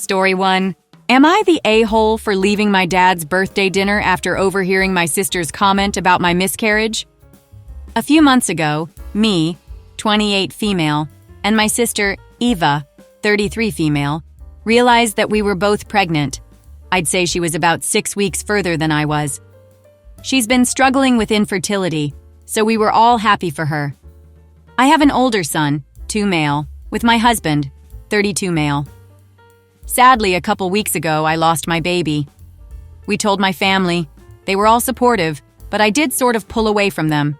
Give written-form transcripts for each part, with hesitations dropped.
Story 1. Am I the a-hole for leaving my dad's birthday dinner after overhearing my sister's comment about my miscarriage? A few months ago, me, 28 female, and my sister, Eva, 33 female, realized that we were both pregnant. I'd say she was about 6 weeks further than I was. She's been struggling with infertility, so we were all happy for her. I have an older son, 2 male, with my husband, 32 male. Sadly, a couple weeks ago, I lost my baby. We told my family. They were all supportive, but I did sort of pull away from them.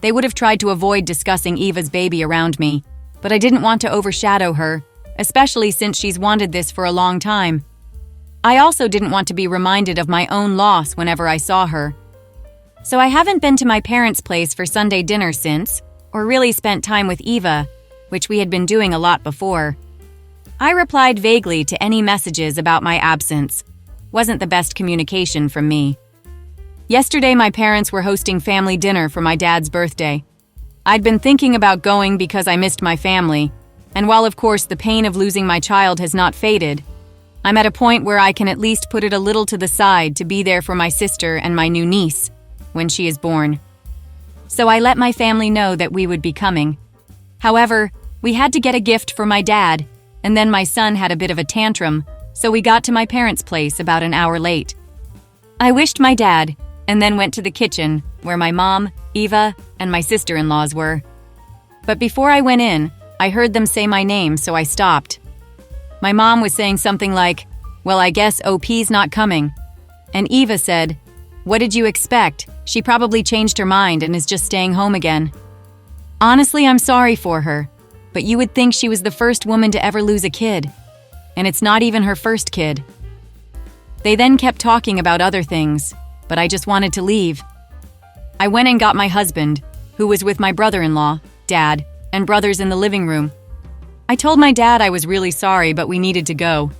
They would have tried to avoid discussing Eva's baby around me, but I didn't want to overshadow her, especially since she's wanted this for a long time. I also didn't want to be reminded of my own loss whenever I saw her. So I haven't been to my parents' place for Sunday dinner since, or really spent time with Eva, which we had been doing a lot before. I replied vaguely to any messages about my absence. Wasn't the best communication from me. Yesterday, my parents were hosting family dinner for my dad's birthday. I'd been thinking about going because I missed my family, and while of course the pain of losing my child has not faded, I'm at a point where I can at least put it a little to the side to be there for my sister and my new niece when she is born. So I let my family know that we would be coming. However, we had to get a gift for my dad, and then my son had a bit of a tantrum, so we got to my parents' place about an hour late. I wished my dad, and then went to the kitchen, where my mom, Eva, and my sister-in-laws were. But before I went in, I heard them say my name, so I stopped. My mom was saying something like, "Well, I guess OP's not coming." And Eva said, "What did you expect? She probably changed her mind and is just staying home again." Honestly, I'm sorry for her, but you would think she was the first woman to ever lose a kid. And it's not even her first kid. They then kept talking about other things, but I just wanted to leave. I went and got my husband, who was with my brother-in-law, dad, and brothers in the living room. I told my dad I was really sorry, but we needed to go.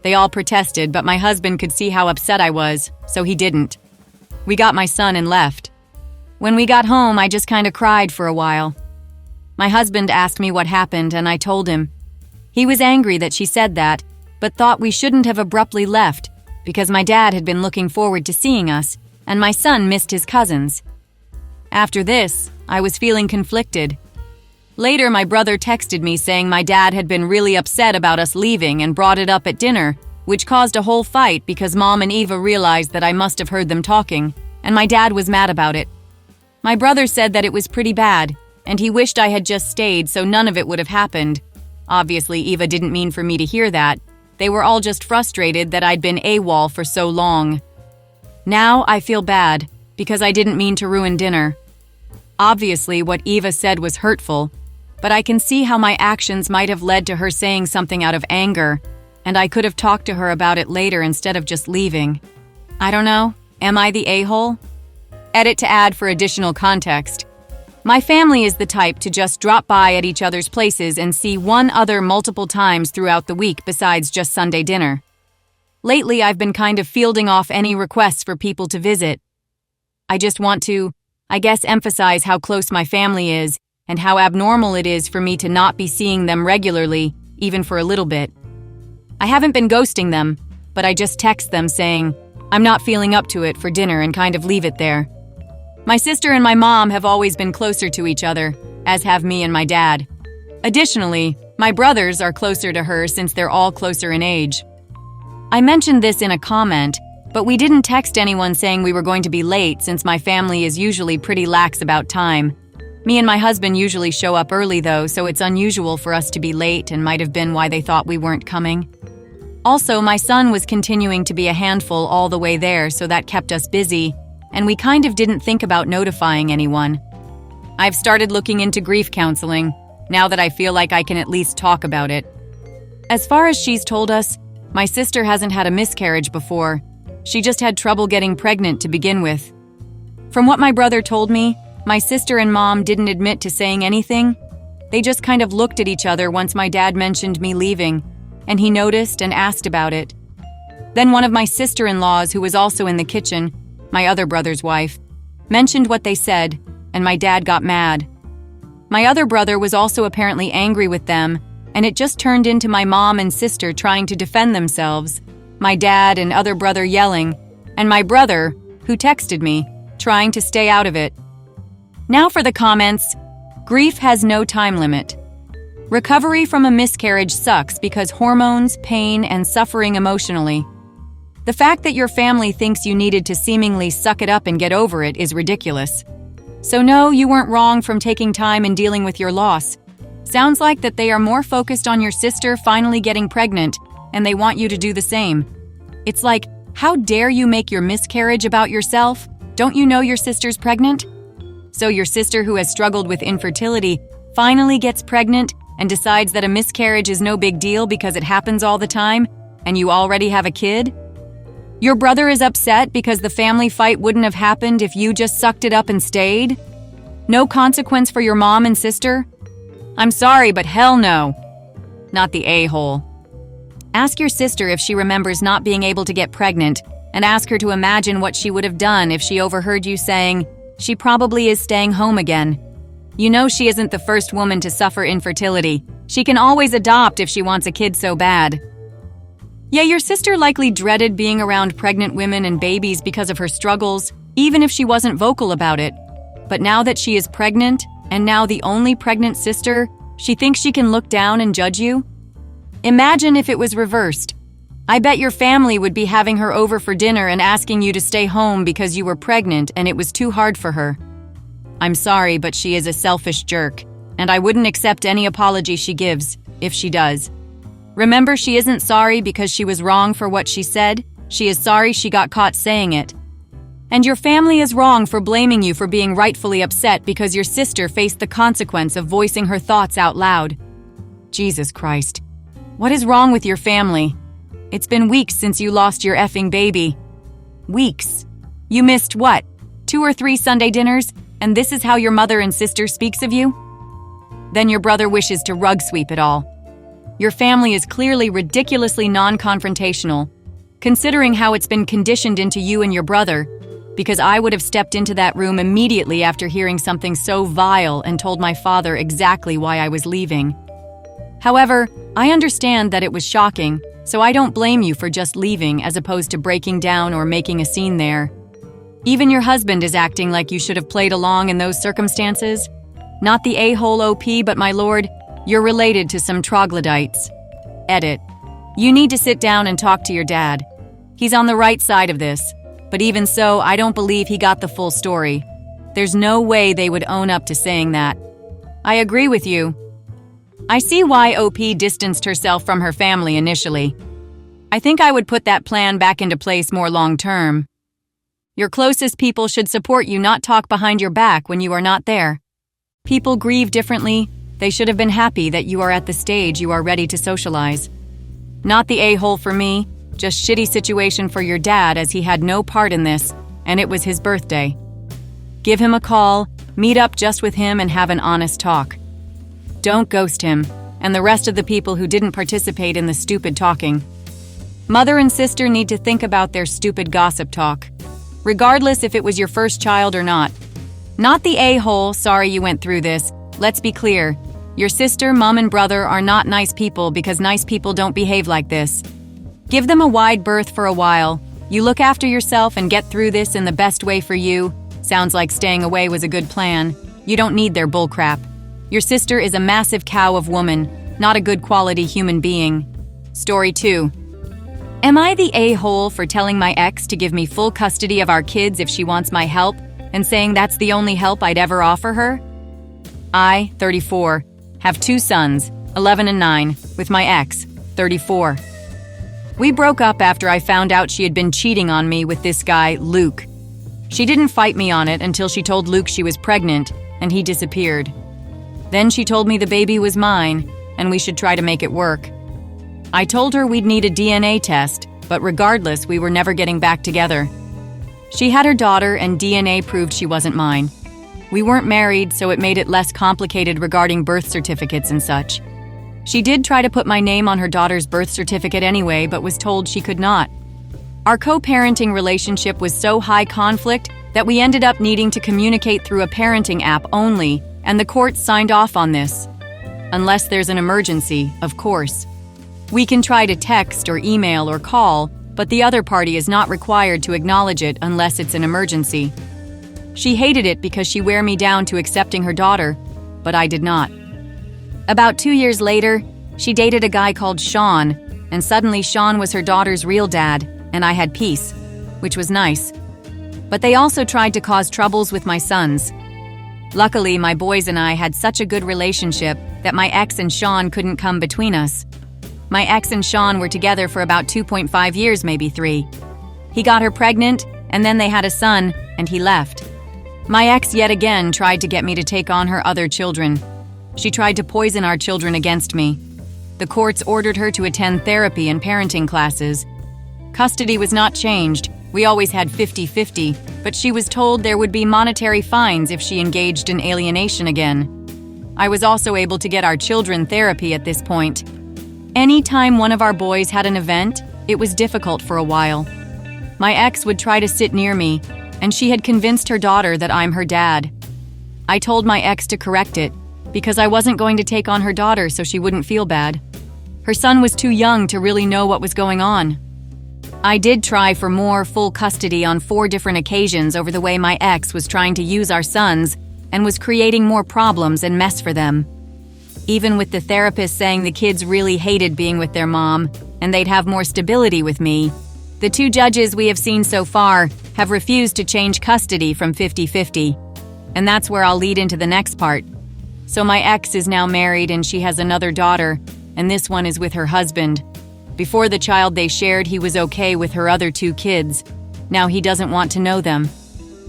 They all protested, but my husband could see how upset I was, so he didn't. We got my son and left. When we got home, I just kind of cried for a while. My husband asked me what happened, and I told him. He was angry that she said that, but thought we shouldn't have abruptly left because my dad had been looking forward to seeing us, and my son missed his cousins. After this, I was feeling conflicted. Later, my brother texted me saying my dad had been really upset about us leaving and brought it up at dinner, which caused a whole fight because Mom and Eva realized that I must have heard them talking, and my dad was mad about it. My brother said that it was pretty bad, and he wished I had just stayed so none of it would have happened. Obviously, Eva didn't mean for me to hear that. They were all just frustrated that I'd been AWOL for so long. Now I feel bad because I didn't mean to ruin dinner. Obviously, what Eva said was hurtful, but I can see how my actions might have led to her saying something out of anger, and I could have talked to her about it later instead of just leaving. I don't know. Am I the a-hole? Edit to add for additional context. My family is the type to just drop by at each other's places and see one other multiple times throughout the week besides just Sunday dinner. Lately, I've been kind of fielding off any requests for people to visit. I just want to, I guess, emphasize how close my family is and how abnormal it is for me to not be seeing them regularly, even for a little bit. I haven't been ghosting them, but I just text them saying, I'm not feeling up to it for dinner and kind of leave it there. My sister and my mom have always been closer to each other, as have me and my dad. Additionally, my brothers are closer to her since they're all closer in age. I mentioned this in a comment, but we didn't text anyone saying we were going to be late since my family is usually pretty lax about time. Me and my husband usually show up early though, so it's unusual for us to be late and might have been why they thought we weren't coming. Also, my son was continuing to be a handful all the way there, so that kept us busy, and we kind of didn't think about notifying anyone. I've started looking into grief counseling, now that I feel like I can at least talk about it. As far as she's told us, my sister hasn't had a miscarriage before. She just had trouble getting pregnant to begin with. From what my brother told me, my sister and mom didn't admit to saying anything. They just kind of looked at each other once my dad mentioned me leaving, and he noticed and asked about it. Then one of my sister-in-laws, who was also in the kitchen, my other brother's wife, mentioned what they said, and my dad got mad. My other brother was also apparently angry with them and it just turned into my mom and sister trying to defend themselves, my dad and other brother yelling, and my brother, who texted me, trying to stay out of it. Now for the comments. Grief has no time limit. Recovery from a miscarriage sucks because hormones, pain, and suffering emotionally. The fact that your family thinks you needed to seemingly suck it up and get over it is ridiculous. So no, you weren't wrong from taking time in dealing with your loss. Sounds like that they are more focused on your sister finally getting pregnant, and they want you to do the same. It's like, how dare you make your miscarriage about yourself? Don't you know your sister's pregnant? So your sister, who has struggled with infertility, finally gets pregnant and decides that a miscarriage is no big deal because it happens all the time, and you already have a kid? Your brother is upset because the family fight wouldn't have happened if you just sucked it up and stayed? No consequence for your mom and sister? I'm sorry, but hell no. Not the a-hole. Ask your sister if she remembers not being able to get pregnant, and ask her to imagine what she would have done if she overheard you saying, "She probably is staying home again." You know she isn't the first woman to suffer infertility. She can always adopt if she wants a kid so bad. Yeah, your sister likely dreaded being around pregnant women and babies because of her struggles, even if she wasn't vocal about it. But now that she is pregnant, and now the only pregnant sister, she thinks she can look down and judge you? Imagine if it was reversed. I bet your family would be having her over for dinner and asking you to stay home because you were pregnant and it was too hard for her. I'm sorry, but she is a selfish jerk, and I wouldn't accept any apology she gives, if she does. Remember, she isn't sorry because she was wrong for what she said. She is sorry she got caught saying it. And your family is wrong for blaming you for being rightfully upset because your sister faced the consequence of voicing her thoughts out loud. Jesus Christ. What is wrong with your family? It's been weeks since you lost your effing baby. Weeks. You missed what? 2 or 3 Sunday dinners, and this is how your mother and sister speaks of you? Then your brother wishes to rug sweep it all. Your family is clearly ridiculously non-confrontational, considering how it's been conditioned into you and your brother, because I would have stepped into that room immediately after hearing something so vile and told my father exactly why I was leaving. However, I understand that it was shocking, so I don't blame you for just leaving as opposed to breaking down or making a scene there. Even your husband is acting like you should have played along in those circumstances. Not the a-hole OP, but my lord, you're related to some troglodytes. Edit. You need to sit down and talk to your dad. He's on the right side of this, but even so, I don't believe he got the full story. There's no way they would own up to saying that. I agree with you. I see why OP distanced herself from her family initially. I think I would put that plan back into place more long-term. Your closest people should support you, not talk behind your back when you are not there. People grieve differently. They should have been happy that you are at the stage you are ready to socialize. Not the a-hole for me, just shitty situation for your dad as he had no part in this, and it was his birthday. Give him a call, meet up just with him and have an honest talk. Don't ghost him, and the rest of the people who didn't participate in the stupid talking. Mother and sister need to think about their stupid gossip talk, regardless if it was your first child or not. Not the a-hole, sorry you went through this. Let's be clear. Your sister, mom, and brother are not nice people because nice people don't behave like this. Give them a wide berth for a while. You look after yourself and get through this in the best way for you. Sounds like staying away was a good plan. You don't need their bullcrap. Your sister is a massive cow of woman, not a good quality human being. Story 2. Am I the a-hole for telling my ex to give me full custody of our kids if she wants my help, and saying that's the only help I'd ever offer her? I, 34, have 2 sons, 11 and 9, with my ex, 34. We broke up after I found out she had been cheating on me with this guy, Luke. She didn't fight me on it until she told Luke she was pregnant, and he disappeared. Then she told me the baby was mine, and we should try to make it work. I told her we'd need a DNA test, but regardless, we were never getting back together. She had her daughter, and DNA proved she wasn't mine. We weren't married, so it made it less complicated regarding birth certificates and such. She did try to put my name on her daughter's birth certificate anyway, but was told she could not. Our co-parenting relationship was so high conflict that we ended up needing to communicate through a parenting app only, and the court signed off on this. unless there's an emergency, of course. We can try to text or email or call, but the other party is not required to acknowledge it unless it's an emergency. She hated it because she wore me down to accepting her daughter, but I did not. About 2 years later, she dated a guy called Sean, and suddenly Sean was her daughter's real dad, and I had peace, which was nice. But they also tried to cause troubles with my sons. Luckily, my boys and I had such a good relationship that my ex and Sean couldn't come between us. My ex and Sean were together for about 2.5 years, maybe 3. He got her pregnant, and then they had a son, and he left. My ex yet again tried to get me to take on her other children. She tried to poison our children against me. The courts ordered her to attend therapy and parenting classes. Custody was not changed. We always had 50-50, but she was told there would be monetary fines if she engaged in alienation again. I was also able to get our children therapy at this point. Anytime one of our boys had an event, it was difficult for a while. My ex would try to sit near me, and she had convinced her daughter that I'm her dad. I told my ex to correct it, because I wasn't going to take on her daughter so she wouldn't feel bad. Her son was too young to really know what was going on. I did try for more full custody on 4 different occasions over the way my ex was trying to use our sons and was creating more problems and mess for them. Even with the therapist saying the kids really hated being with their mom and they'd have more stability with me, the 2 judges we have seen so far have refused to change custody from 50-50. And that's where I'll lead into the next part. So my ex is now married and she has another daughter, and this one is with her husband. Before the child they shared, he was okay with her other 2 kids. Now he doesn't want to know them.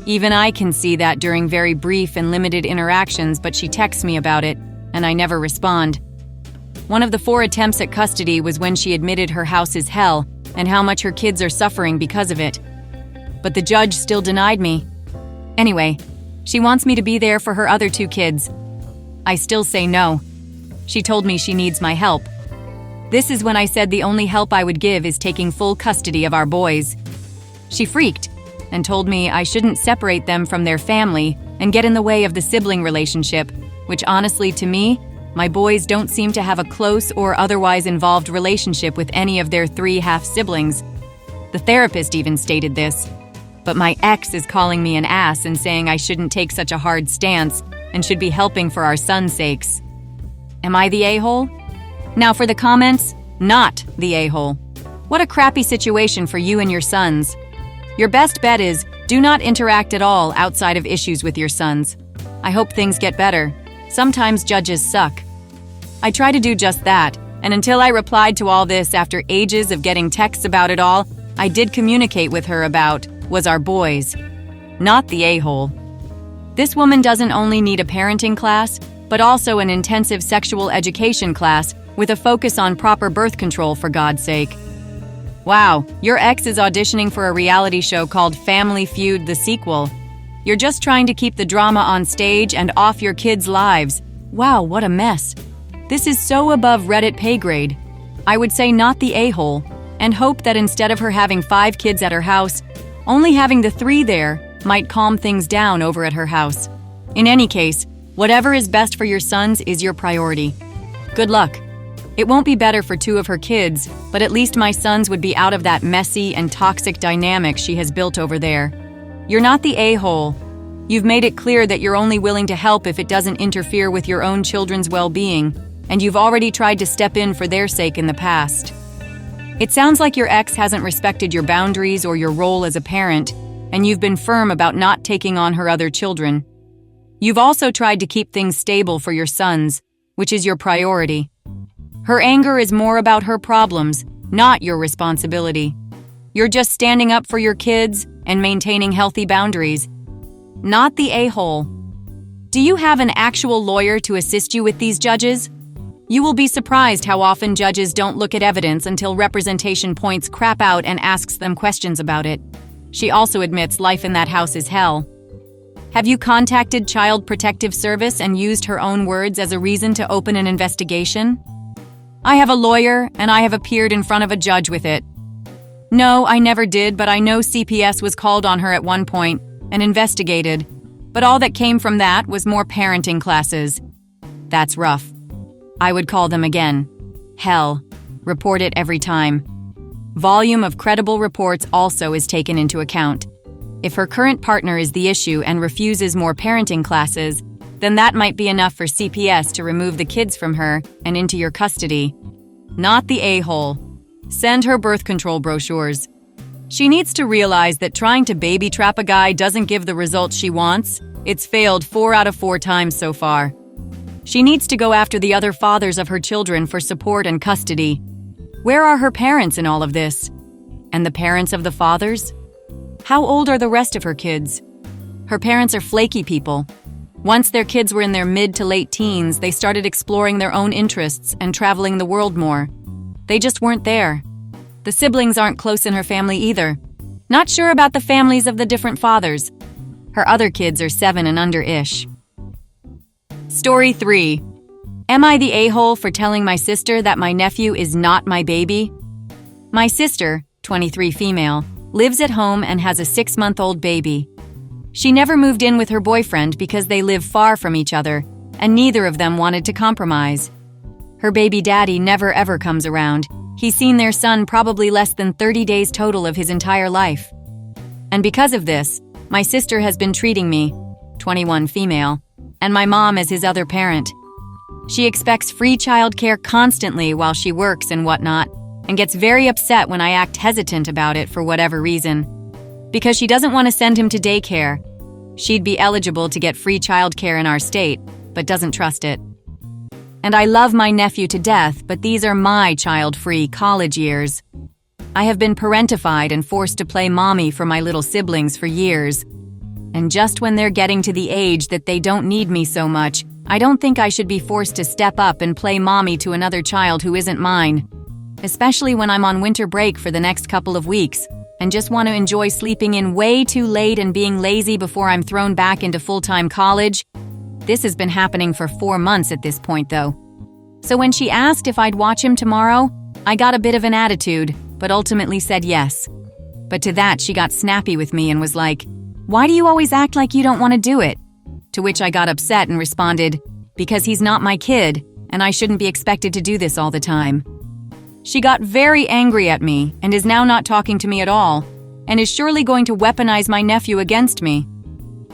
Even I can see that during very brief and limited interactions, but she texts me about it, and I never respond. One of the 4 attempts at custody was when she admitted her house is hell and how much her kids are suffering because of it. But the judge still denied me. Anyway, she wants me to be there for her other 2 kids. I still say no. She told me she needs my help. This is when I said the only help I would give is taking full custody of our boys. She freaked and told me I shouldn't separate them from their family and get in the way of the sibling relationship, which honestly to me, my boys don't seem to have a close or otherwise involved relationship with any of their 3 half-siblings. The therapist even stated this. But my ex is calling me an ass and saying I shouldn't take such a hard stance and should be helping for our sons' sakes. Am I the a-hole? Now for the comments, not the a-hole. What a crappy situation for you and your sons. Your best bet is do not interact at all outside of issues with your sons. I hope things get better. Sometimes judges suck. I try to do just that, and until I replied to all this after ages of getting texts about it all, I did communicate with her about was our boys, not the a-hole. This woman doesn't only need a parenting class, but also an intensive sexual education class with a focus on proper birth control, for God's sake. Wow, your ex is auditioning for a reality show called Family Feud, the sequel. You're just trying to keep the drama on stage and off your kids' lives. Wow, what a mess. This is so above Reddit pay grade. I would say not the a-hole, and hope that instead of her having 5 kids at her house, only having the 3 there might calm things down over at her house. In any case, whatever is best for your sons is your priority. Good luck. It won't be better for 2 of her kids, but at least my sons would be out of that messy and toxic dynamic she has built over there. You're not the a-hole. You've made it clear that you're only willing to help if it doesn't interfere with your own children's well-being, and you've already tried to step in for their sake in the past. It sounds like your ex hasn't respected your boundaries or your role as a parent, and you've been firm about not taking on her other children. You've also tried to keep things stable for your sons, which is your priority. Her anger is more about her problems, not your responsibility. You're just standing up for your kids and maintaining healthy boundaries, not the a-hole. Do you have an actual lawyer to assist you with these judges? You will be surprised how often judges don't look at evidence until representation points crap out and asks them questions about it. She also admits life in that house is hell. Have you contacted Child Protective Service and used her own words as a reason to open an investigation? I have a lawyer, and I have appeared in front of a judge with it. No, I never did, but I know CPS was called on her at one point and investigated. But all that came from that was more parenting classes. That's rough. I would call them again. Hell. Report it every time. Volume of credible reports also is taken into account. If her current partner is the issue and refuses more parenting classes, then that might be enough for CPS to remove the kids from her and into your custody. Not the a-hole. Send her birth control brochures. She needs to realize that trying to baby trap a guy doesn't give the results she wants. It's failed 4 out of 4 times so far. She needs to go after the other fathers of her children for support and custody. Where are her parents in all of this? And the parents of the fathers? How old are the rest of her kids? Her parents are flaky people. Once their kids were in their mid to late teens, they started exploring their own interests and traveling the world more. They just weren't there. The siblings aren't close in her family either. Not sure about the families of the different fathers. Her other kids are 7 and under-ish. Story 3. Am I the a-hole for telling my sister that my nephew is not my baby? My sister, 23 female, lives at home and has a 6-month-old baby. She never moved in with her boyfriend because they live far from each other, and neither of them wanted to compromise. Her baby daddy never ever comes around. He's seen their son probably less than 30 days total of his entire life. And because of this, my sister has been treating me, 21 female, and my mom as his other parent. She expects free childcare constantly while she works and whatnot, and gets very upset when I act hesitant about it for whatever reason. Because she doesn't want to send him to daycare. She'd be eligible to get free childcare in our state, but doesn't trust it. And I love my nephew to death, but these are my child-free college years. I have been parentified and forced to play mommy for my little siblings for years. And just when they're getting to the age that they don't need me so much, I don't think I should be forced to step up and play mommy to another child who isn't mine. Especially when I'm on winter break for the next couple of weeks, and just want to enjoy sleeping in way too late and being lazy before I'm thrown back into full-time college. This has been happening for 4 months at this point, though. So when she asked if I'd watch him tomorrow, I got a bit of an attitude, but ultimately said yes. But to that, she got snappy with me and was like, "Why do you always act like you don't want to do it?" To which I got upset and responded, "Because he's not my kid, and I shouldn't be expected to do this all the time." She got very angry at me and is now not talking to me at all, and is surely going to weaponize my nephew against me.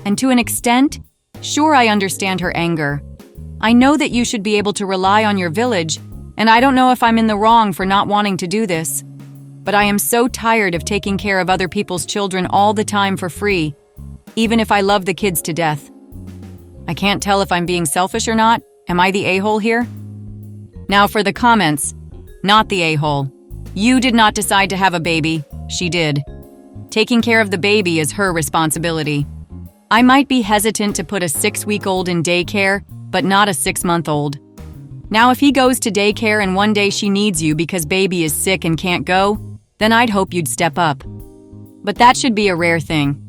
And to an extent, sure, I understand her anger. I know that you should be able to rely on your village, and I don't know if I'm in the wrong for not wanting to do this. But I am so tired of taking care of other people's children all the time for free, even if I love the kids to death. I can't tell if I'm being selfish or not. Am I the a-hole here? Now for the comments. Not the a-hole. You did not decide to have a baby. She did. Taking care of the baby is her responsibility. I might be hesitant to put a 6-week-old in daycare, but not a 6-month-old. Now if he goes to daycare and one day she needs you because baby is sick and can't go, then I'd hope you'd step up. But that should be a rare thing.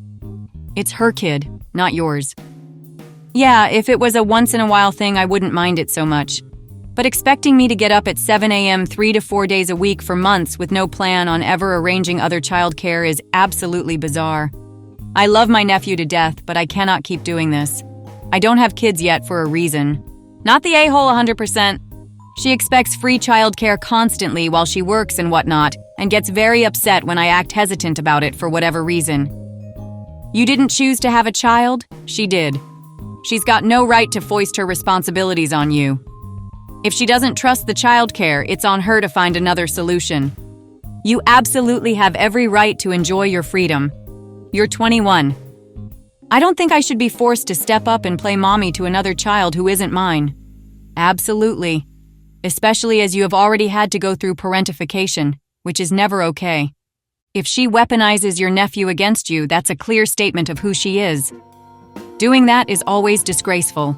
It's her kid, not yours. Yeah, if it was a once-in-a-while thing, I wouldn't mind it so much. But expecting me to get up at 7 a.m. 3 to 4 days a week for months with no plan on ever arranging other childcare is absolutely bizarre. I love my nephew to death, but I cannot keep doing this. I don't have kids yet for a reason. Not the a-hole 100%. She expects free childcare constantly while she works and whatnot, and gets very upset when I act hesitant about it for whatever reason. You didn't choose to have a child? She did. She's got no right to foist her responsibilities on you. If she doesn't trust the childcare, it's on her to find another solution. You absolutely have every right to enjoy your freedom. You're 21. I don't think I should be forced to step up and play mommy to another child who isn't mine. Absolutely. Especially as you have already had to go through parentification, which is never okay. If she weaponizes your nephew against you, that's a clear statement of who she is. Doing that is always disgraceful.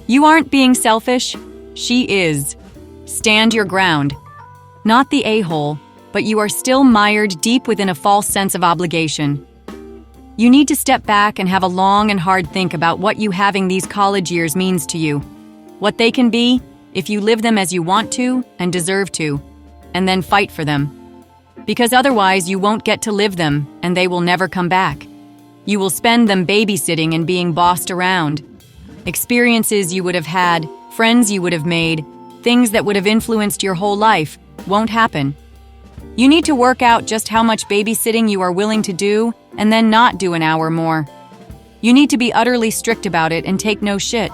You aren't being selfish. She is. Stand your ground. Not the a-hole, but you are still mired deep within a false sense of obligation. You need to step back and have a long and hard think about what you having these college years means to you. What they can be, if you live them as you want to and deserve to, and then fight for them. Because otherwise you won't get to live them, and they will never come back. You will spend them babysitting and being bossed around. Experiences you would have had, friends you would have made, Things that would have influenced your whole life won't happen. You need to work out just how much babysitting you are willing to do and then not do an hour more. You need to be utterly strict about it and take no shit.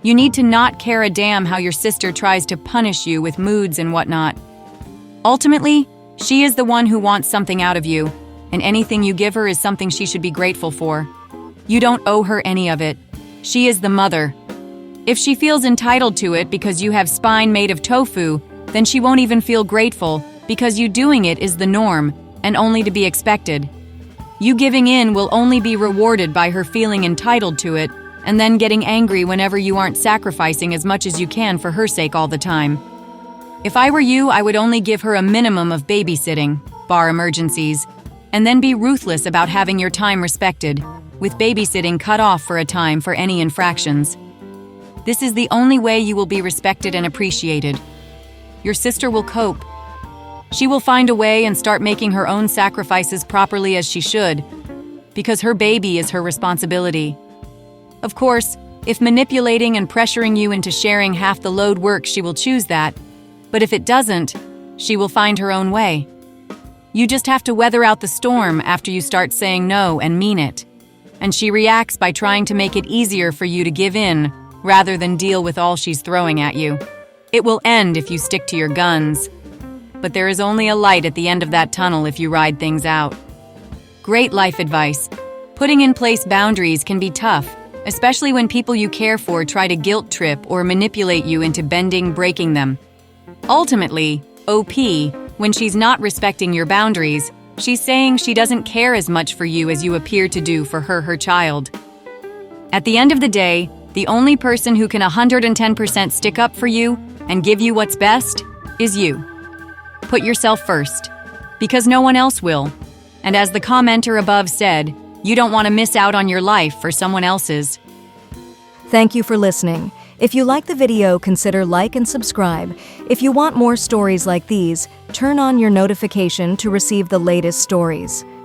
You need to not care a damn how your sister tries to punish you with moods and whatnot. Ultimately, she is the one who wants something out of you, and anything you give her is something she should be grateful for. You don't owe her any of it. She is the mother. If she feels entitled to it because you have spine made of tofu, then she won't even feel grateful because you doing it is the norm and only to be expected. You giving in will only be rewarded by her feeling entitled to it and then getting angry whenever you aren't sacrificing as much as you can for her sake all the time. If I were you, I would only give her a minimum of babysitting, bar emergencies, and then be ruthless about having your time respected, with babysitting cut off for a time for any infractions. This is the only way you will be respected and appreciated. Your sister will cope. She will find a way and start making her own sacrifices properly as she should, because her baby is her responsibility. Of course, if manipulating and pressuring you into sharing half the load works, she will choose that, but if it doesn't, she will find her own way. You just have to weather out the storm after you start saying no and mean it, and she reacts by trying to make it easier for you to give in rather than deal with all she's throwing at you. It will end if you stick to your guns. But there is only a light at the end of that tunnel if you ride things out. Great life advice. Putting in place boundaries can be tough, especially when people you care for try to guilt trip or manipulate you into breaking them. Ultimately, OP, when she's not respecting your boundaries, she's saying she doesn't care as much for you as you appear to do for her child. At the end of the day, the only person who can 110% stick up for you and give you what's best is you. Put yourself first, because no one else will. And as the commenter above said, you don't want to miss out on your life for someone else's. Thank you for listening. If you like the video, consider like and subscribe. If you want more stories like these, turn on your notification to receive the latest stories.